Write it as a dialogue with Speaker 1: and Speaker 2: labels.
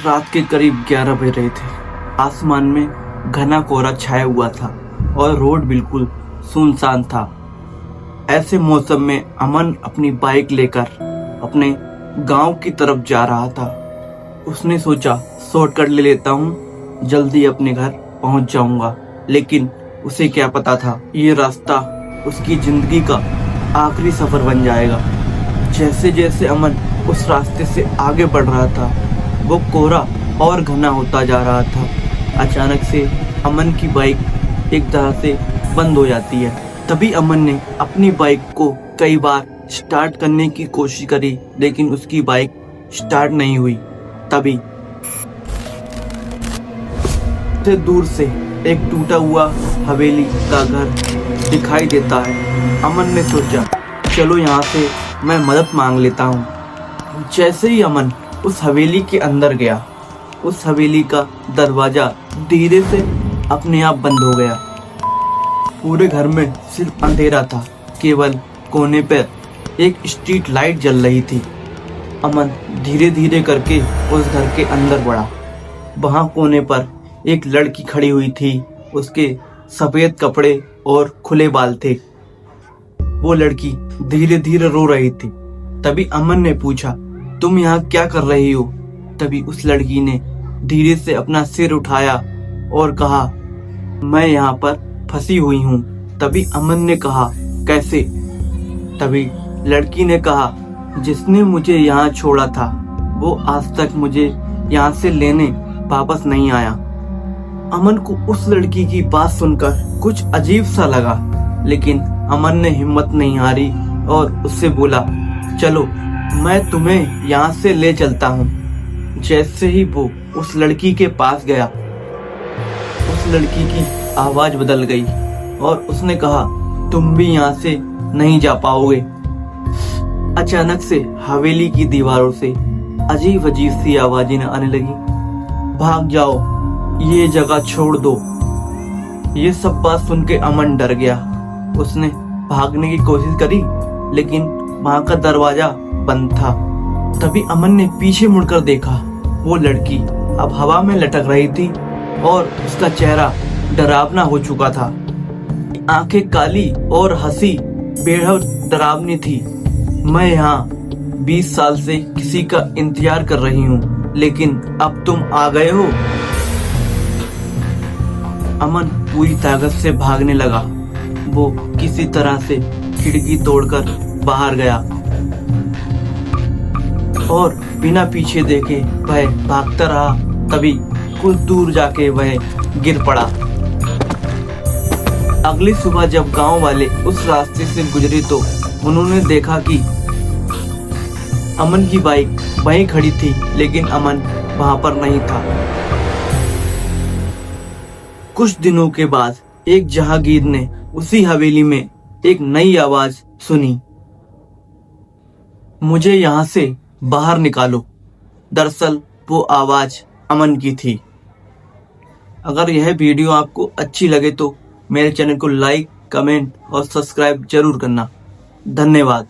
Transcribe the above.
Speaker 1: रात के करीब 11 बज रहे थे। आसमान में घना कोहरा छाया हुआ था और रोड बिल्कुल सुनसान था। ऐसे मौसम में अमन अपनी बाइक लेकर अपने गांव की तरफ जा रहा था। उसने सोचा शॉर्टकट ले लेता हूँ, जल्दी अपने घर पहुंच जाऊंगा। लेकिन उसे क्या पता था ये रास्ता उसकी जिंदगी का आखिरी सफर बन जाएगा। जैसे जैसे अमन उस रास्ते से आगे बढ़ रहा था, वो कोहरा और घना होता जा रहा था। अचानक से अमन की बाइक एक तरह से बंद हो जाती है। तभी अमन ने अपनी बाइक को कई बार स्टार्ट करने की कोशिश करी, लेकिन उसकी बाइक स्टार्ट नहीं हुई। तभी दूर से एक टूटा हुआ हवेली का घर दिखाई देता है। अमन ने सोचा चलो यहाँ से मैं मदद मांग लेता हूँ। जैसे ही अमन उस हवेली के अंदर गया, उस हवेली का दरवाजा धीरे से अपने आप बंद हो गया। पूरे घर में सिर्फ अंधेरा था, केवल कोने पर एक स्ट्रीट लाइट जल रही थी। अमन धीरे धीरे करके उस घर के अंदर बढ़ा। वहां कोने पर एक लड़की खड़ी हुई थी। उसके सफेद कपड़े और खुले बाल थे। वो लड़की धीरे धीरे रो रही थी। तभी अमन ने पूछा, तुम यहाँ क्या कर रही हो? तभी उस लड़की ने धीरे से अपना सिर उठाया और कहा, मैं यहाँ पर फंसी हुई हूँ। तभी अमन ने कहा, कैसे? तभी लड़की ने कहा, जिसने मुझे यहाँ छोड़ा था वो आज तक मुझे यहाँ से लेने वापस नहीं आया। अमन को उस लड़की की बात सुनकर कुछ अजीब सा लगा, लेकिन अमन ने हिम्मत नहीं हारी और उससे बोला, चलो मैं तुम्हें यहाँ से ले चलता हूँ। जैसे ही वो उस लड़की के पास गया, उस लड़की की आवाज बदल गई और उसने कहा, तुम भी यहाँ से नहीं जा पाओगे। अचानक से हवेली की दीवारों से अजीब अजीब सी आवाजें आने लगी, भाग जाओ, ये जगह छोड़ दो। ये सब बात सुन के अमन डर गया। उसने भागने की कोशिश करी, लेकिन वहां का दरवाजा बंद था। तभी अमन ने पीछे मुड़कर देखा, वो लड़की अब हवा में लटक रही थी और उसका चेहरा डरावना हो चुका था। आंखें काली और हंसी बेहद डरावनी थी। मैं यहाँ 20 साल से किसी का इंतजार कर रही हूँ, लेकिन अब तुम आ गए हो। अमन पूरी ताकत से भागने लगा। वो किसी तरह से खिड़की तोड़कर बाहर गया और बिना पीछे देखे वह भागता रहा। तभी कुछ दूर जाके वह गिर पड़ा। अगली सुबह जब गांव वाले उस रास्ते से गुजरे तो उन्होंने देखा कि अमन की बाइक वहीं खड़ी थी, लेकिन अमन वहां पर नहीं था। कुछ दिनों के बाद एक जहांगीर ने उसी हवेली में एक नई आवाज सुनी, मुझे यहाँ से बाहर निकालो। दरअसल वो आवाज अमन की थी। अगर यह वीडियो आपको अच्छी लगे तो मेरे चैनल को लाइक, कमेंट और सब्सक्राइब जरूर करना। धन्यवाद।